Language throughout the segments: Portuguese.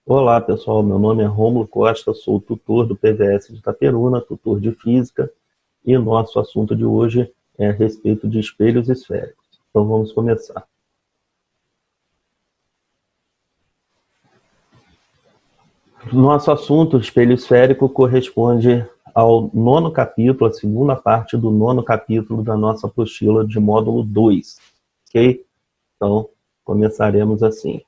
Olá, pessoal. Meu nome é Rômulo Costa, sou tutor do PVS de Itaperuna, tutor de Física, e nosso assunto de hoje é a respeito de espelhos esféricos. Então, vamos começar. Nosso assunto, espelho esférico, corresponde ao nono capítulo, a segunda parte do nono capítulo da nossa apostila de módulo 2, ok? Então, começaremos assim.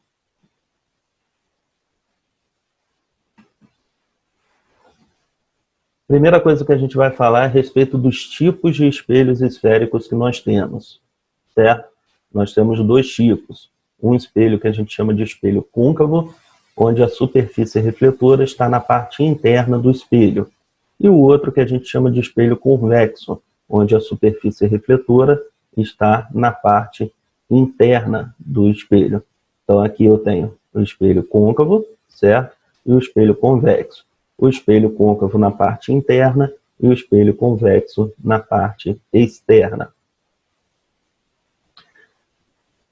Primeira coisa que a gente vai falar é a respeito dos tipos de espelhos esféricos que nós temos, certo? Nós temos dois tipos. Um espelho que a gente chama de espelho côncavo, onde a superfície refletora está na parte interna do espelho. E o outro que a gente chama de espelho convexo, onde a superfície refletora está na parte interna do espelho. Então aqui eu tenho o espelho côncavo, certo? E o espelho convexo. O espelho côncavo na parte interna e o espelho convexo na parte externa.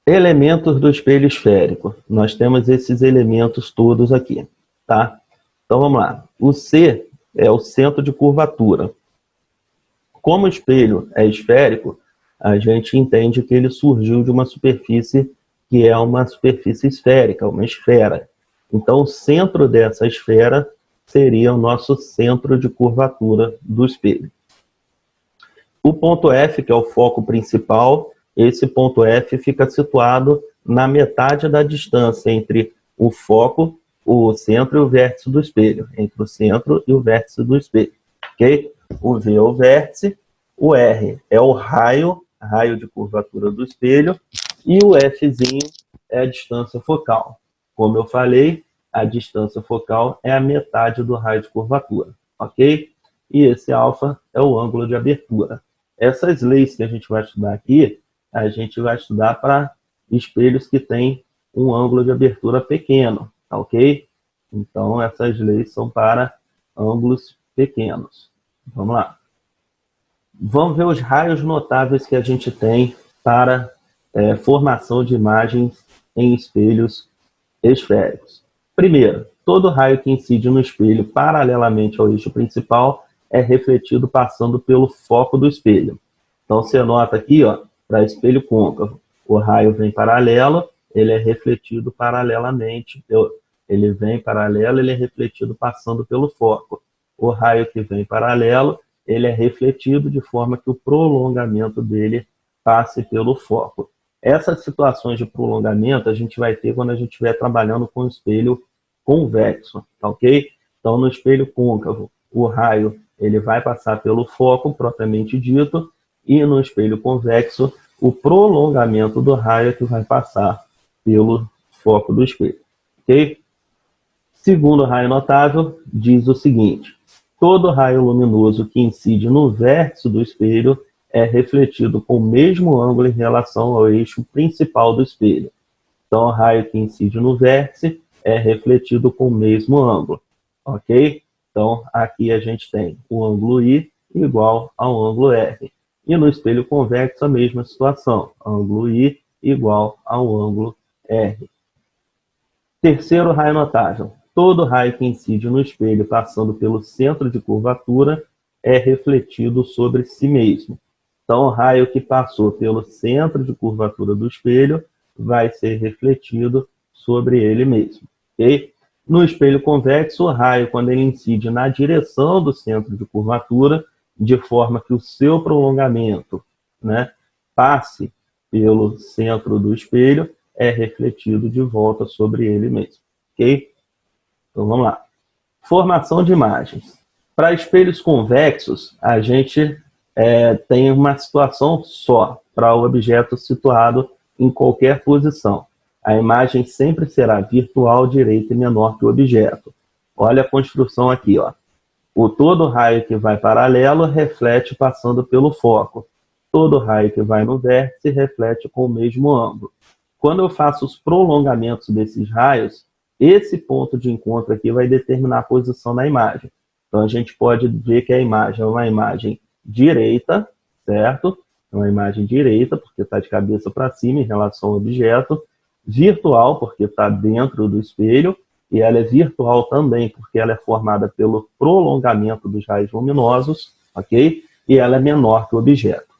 Elementos do espelho esférico. Nós temos esses elementos todos aqui, tá? Então vamos lá. O C é o centro de curvatura. Como o espelho é esférico, a gente entende que ele surgiu de uma superfície que é uma superfície esférica, uma esfera. Então o centro dessa esfera seria o nosso centro de curvatura do espelho. O ponto F, que é o foco principal, esse ponto F fica situado na metade da distância entre o foco, o centro e o vértice do espelho, entre o centro e o vértice do espelho, ok? O V é o vértice, o R é o raio de curvatura do espelho, e o Fzinho é a distância focal. Como eu falei, a distância focal é a metade do raio de curvatura, ok? E esse alfa é o ângulo de abertura. Essas leis que a gente vai estudar aqui, a gente vai estudar para espelhos que têm um ângulo de abertura pequeno, tá ok? Então, essas leis são para ângulos pequenos. Vamos lá. Vamos ver os raios notáveis que a gente tem para formação de imagens em espelhos esféricos. Primeiro, todo raio que incide no espelho paralelamente ao eixo principal é refletido passando pelo foco do espelho. Então, você nota aqui, ó, para espelho côncavo, o raio vem paralelo, ele é refletido paralelamente, ele vem paralelo, ele é refletido passando pelo foco. O raio que vem paralelo, ele é refletido de forma que o prolongamento dele passe pelo foco. Essas situações de prolongamento a gente vai ter quando a gente estiver trabalhando com o espelho convexo, tá ok? Então, no espelho côncavo, o raio ele vai passar pelo foco, propriamente dito, e no espelho convexo, o prolongamento do raio é que vai passar pelo foco do espelho, ok? Segundo raio notável, diz o seguinte: todo raio luminoso que incide no vértice do espelho é refletido com o mesmo ângulo em relação ao eixo principal do espelho. Então, o raio que incide no vértice é refletido com o mesmo ângulo, ok? Então, aqui a gente tem o ângulo I igual ao ângulo R. E no espelho convexo, a mesma situação, ângulo I igual ao ângulo R. Terceiro raio notável. Todo raio que incide no espelho passando pelo centro de curvatura é refletido sobre si mesmo. Então, o raio que passou pelo centro de curvatura do espelho vai ser refletido sobre ele mesmo, ok? No espelho convexo, o raio, quando ele incide na direção do centro de curvatura, de forma que o seu prolongamento, né, passe pelo centro do espelho, é refletido de volta sobre ele mesmo, ok? Então, vamos lá. Formação de imagens. Para espelhos convexos, a gente tem uma situação só para o objeto situado em qualquer posição. A imagem sempre será virtual, direita e menor que o objeto. Olha a construção aqui, ó. Todo raio que vai paralelo reflete passando pelo foco. Todo raio que vai no vértice reflete com o mesmo ângulo. Quando eu faço os prolongamentos desses raios, esse ponto de encontro aqui vai determinar a posição da imagem. Então, a gente pode ver que a imagem é uma imagem direita, certo? É uma imagem direita, porque está de cabeça para cima em relação ao objeto. Virtual, porque está dentro do espelho. e ela é virtual também, porque ela é formada pelo prolongamento dos raios luminosos, ok? E ela é menor que o objeto.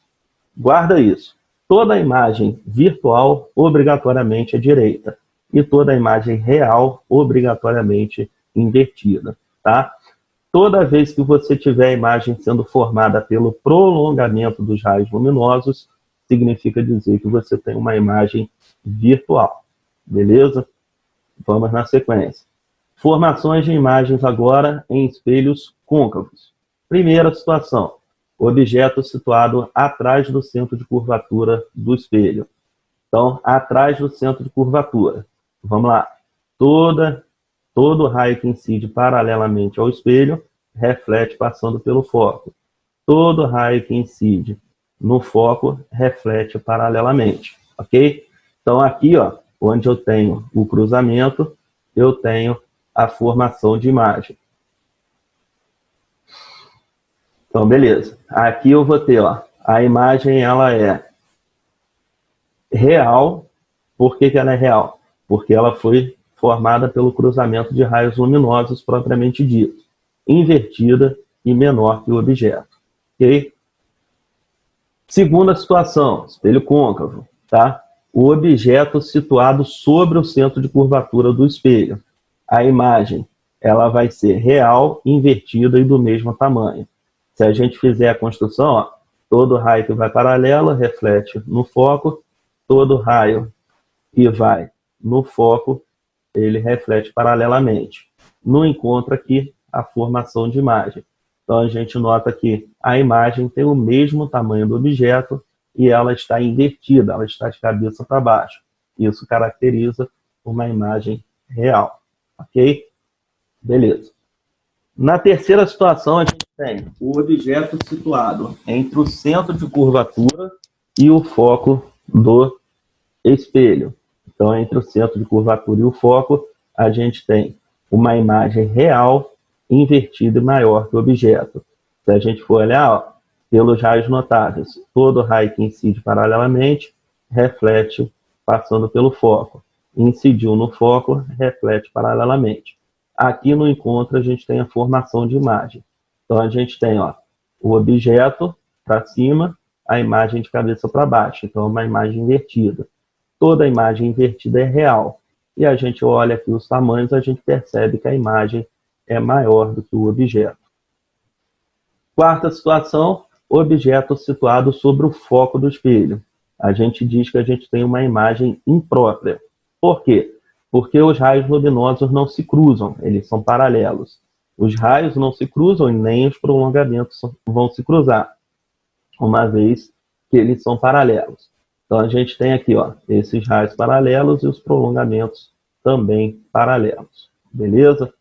Guarda isso. Toda imagem virtual, obrigatoriamente, é direita. E toda imagem real, obrigatoriamente, invertida, tá? Toda vez que você tiver a imagem sendo formada pelo prolongamento dos raios luminosos, significa dizer que você tem uma imagem virtual. Beleza? Vamos na sequência. Formações de imagens agora em espelhos côncavos. Primeira situação. Objeto situado atrás do centro de curvatura do espelho. Então, atrás do centro de curvatura. Vamos lá. Todo raio que incide paralelamente ao espelho reflete passando pelo foco. Todo raio que incide no foco reflete paralelamente, ok? Então, aqui, ó, onde eu tenho o cruzamento, eu tenho a formação de imagem. Então, beleza. Aqui eu vou ter, ó, a imagem, ela é real. Por que ela é real? Porque ela foi formada pelo cruzamento de raios luminosos propriamente dito, invertida e menor que o objeto, ok? Segunda situação, espelho côncavo, tá? O objeto situado sobre o centro de curvatura do espelho. A imagem, ela vai ser real, invertida e do mesmo tamanho. Se a gente fizer a construção, ó, todo raio que vai paralelo reflete no foco, todo raio que vai no foco, ele reflete paralelamente. No encontro aqui, a formação de imagem. Então, a gente nota que a imagem tem o mesmo tamanho do objeto e ela está invertida, ela está de cabeça para baixo. Isso caracteriza uma imagem real. Ok? Beleza. Na terceira situação, a gente tem o objeto situado entre o centro de curvatura e o foco do espelho. Então, entre o centro de curvatura e o foco, a gente tem uma imagem real, invertida e maior que o objeto. Se a gente for olhar, ó, pelos raios notáveis, todo raio que incide paralelamente reflete passando pelo foco. Incidiu no foco, reflete paralelamente. Aqui no encontro a gente tem a formação de imagem. Então a gente tem, ó, o objeto para cima, a imagem de cabeça para baixo. Então é uma imagem invertida. Toda imagem invertida é real. E a gente olha aqui os tamanhos, a gente percebe que a imagem é maior do que o objeto. Quarta situação, objeto situado sobre o foco do espelho. A gente diz que a gente tem uma imagem imprópria. Por quê? Porque os raios luminosos não se cruzam, eles são paralelos. Os raios não se cruzam e nem os prolongamentos vão se cruzar, uma vez que eles são paralelos. Então a gente tem aqui, ó, esses raios paralelos e os prolongamentos também paralelos. Beleza?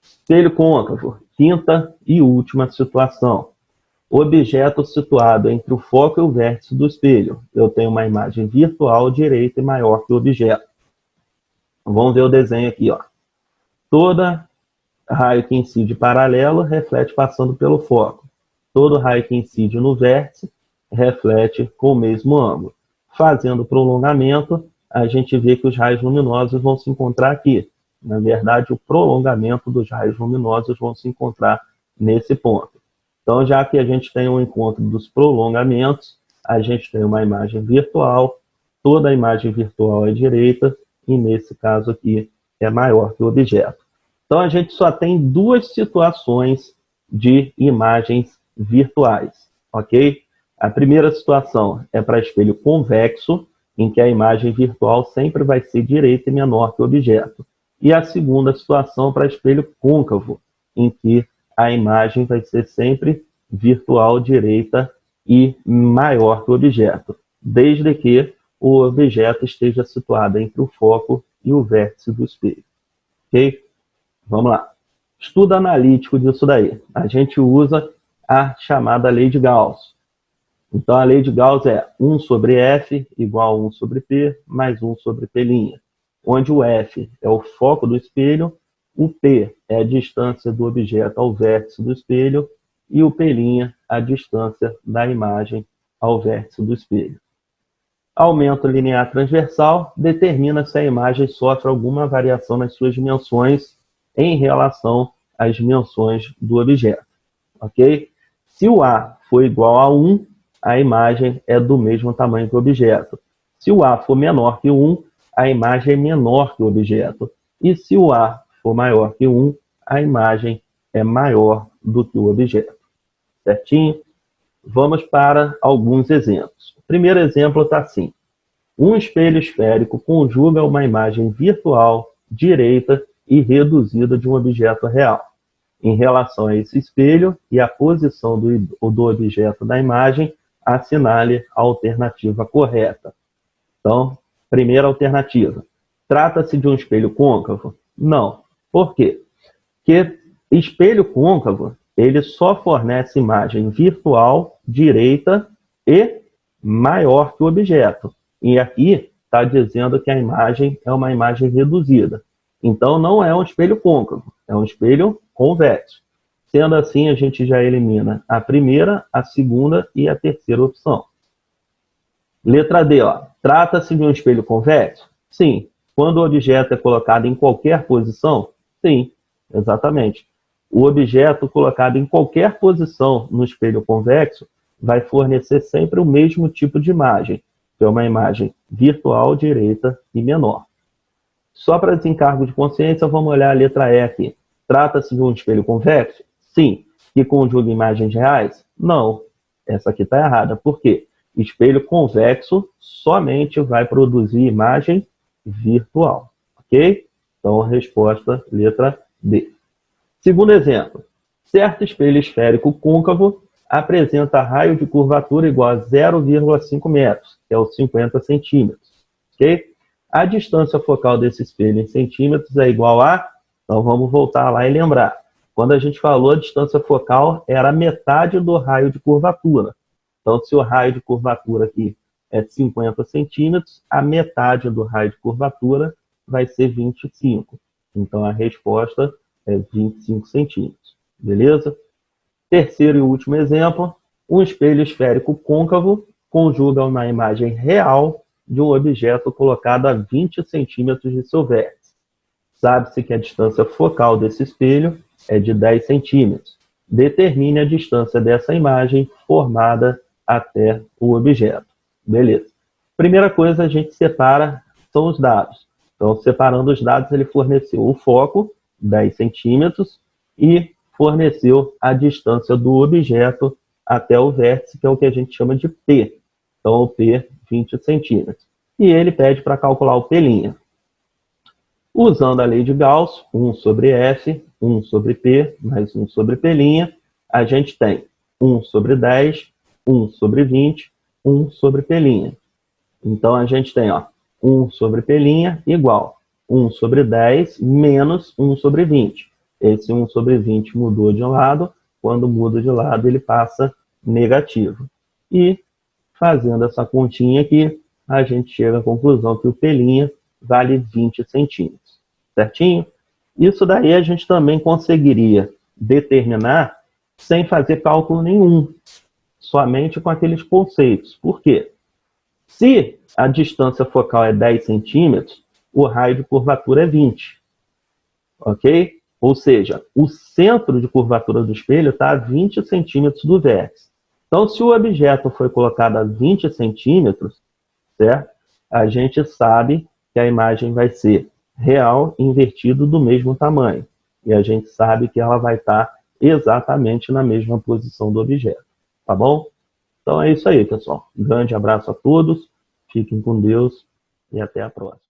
Espelho côncavo, quinta e última situação. Objeto situado entre o foco e o vértice do espelho. Eu tenho uma imagem virtual direita e maior que o objeto. Vamos ver o desenho aqui, ó. Toda raio que incide paralelo reflete passando pelo foco. Todo raio que incide no vértice reflete com o mesmo ângulo. Fazendo prolongamento, a gente vê que os raios luminosos vão se encontrar aqui. Na verdade, o prolongamento dos raios luminosos vão se encontrar nesse ponto. Então, já que a gente tem um encontro dos prolongamentos, a gente tem uma imagem virtual, toda a imagem virtual é direita, e nesse caso aqui é maior que o objeto. Então, a gente só tem duas situações de imagens virtuais, ok? A primeira situação é para espelho convexo, em que a imagem virtual sempre vai ser direita e menor que o objeto. E a segunda situação para espelho côncavo, em que a imagem vai ser sempre virtual, direita e maior que o objeto, desde que o objeto esteja situado entre o foco e o vértice do espelho. Ok? Vamos lá. Estudo analítico disso daí. A gente usa a chamada lei de Gauss. Então, a lei de Gauss é 1 sobre F igual a 1 sobre P mais 1 sobre P', onde o F é o foco do espelho, o P é a distância do objeto ao vértice do espelho e o P' a distância da imagem ao vértice do espelho. Aumento linear transversal determina se a imagem sofre alguma variação nas suas dimensões em relação às dimensões do objeto, ok? Se o A for igual a 1, a imagem é do mesmo tamanho que o objeto. Se o A for menor que 1, a imagem é menor que o objeto. E se o A for maior que 1, a imagem é maior do que o objeto. Certinho? Vamos para alguns exemplos. O primeiro exemplo está assim. Um espelho esférico conjuga uma imagem virtual, direita e reduzida de um objeto real. Em relação a esse espelho e a posição do objeto da imagem, assinale a alternativa correta. Então, primeira alternativa. Trata-se de um espelho côncavo? Não. Por quê? Porque espelho côncavo, ele só fornece imagem virtual, direita e maior que o objeto. E aqui está dizendo que a imagem é uma imagem reduzida. Então, não é um espelho côncavo, é um espelho convexo. Sendo assim, a gente já elimina a primeira, a segunda e a terceira opção. Letra D, ó. Trata-se de um espelho convexo? Sim. Quando o objeto é colocado em qualquer posição? Sim, exatamente. O objeto colocado em qualquer posição no espelho convexo vai fornecer sempre o mesmo tipo de imagem, que é uma imagem virtual, direita e menor. Só para desencargo de consciência, vamos olhar a letra E aqui. Trata-se de um espelho convexo? Sim. Que conjuga imagens reais? Não. Essa aqui está errada. Por quê? Espelho convexo somente vai produzir imagem virtual. Ok? Então, a resposta, letra D. Segundo exemplo. Certo espelho esférico côncavo apresenta raio de curvatura igual a 0,5 metros, que é os 50 centímetros. Ok? A distância focal desse espelho em centímetros é igual a... Então, vamos voltar lá e lembrar. Quando a gente falou, a distância focal era metade do raio de curvatura. Então, se o raio de curvatura aqui é 50 centímetros, a metade do raio de curvatura vai ser 25. Então, a resposta é 25 centímetros. Beleza? Terceiro e último exemplo. Um espelho esférico côncavo conjuga uma imagem real de um objeto colocado a 20 centímetros de seu vértice. Sabe-se que a distância focal desse espelho é de 10 centímetros. Determine a distância dessa imagem formada até o objeto. Beleza. Primeira coisa, a gente separa, são os dados. Então, separando os dados, ele forneceu o foco, 10 centímetros, e forneceu a distância do objeto até o vértice, que é o que a gente chama de P. Então, o P, 20 centímetros. E ele pede para calcular o P'. Usando a lei de Gauss, 1 sobre F, 1 sobre P, mais 1 sobre P', a gente tem 1 sobre 10, 1 sobre 20, 1 sobre P'. Então, a gente tem, ó, 1 sobre P' igual 1 sobre 10 menos 1 sobre 20. Esse 1 sobre 20 mudou de lado. Quando muda de lado, ele passa negativo. E, fazendo essa continha aqui, a gente chega à conclusão que o P' vale 20 centímetros. Certinho? Isso daí a gente também conseguiria determinar sem fazer cálculo nenhum, somente com aqueles conceitos. Por quê? Se a distância focal é 10 centímetros, o raio de curvatura é 20. Ok? Ou seja, o centro de curvatura do espelho está a 20 centímetros do vértice. Então, se o objeto foi colocado a 20 centímetros, certo? A gente sabe que a imagem vai ser real invertido do mesmo tamanho. E a gente sabe que ela vai estar exatamente na mesma posição do objeto. Tá bom? Então é isso aí, pessoal. Um grande abraço a todos. Fiquem com Deus e até a próxima.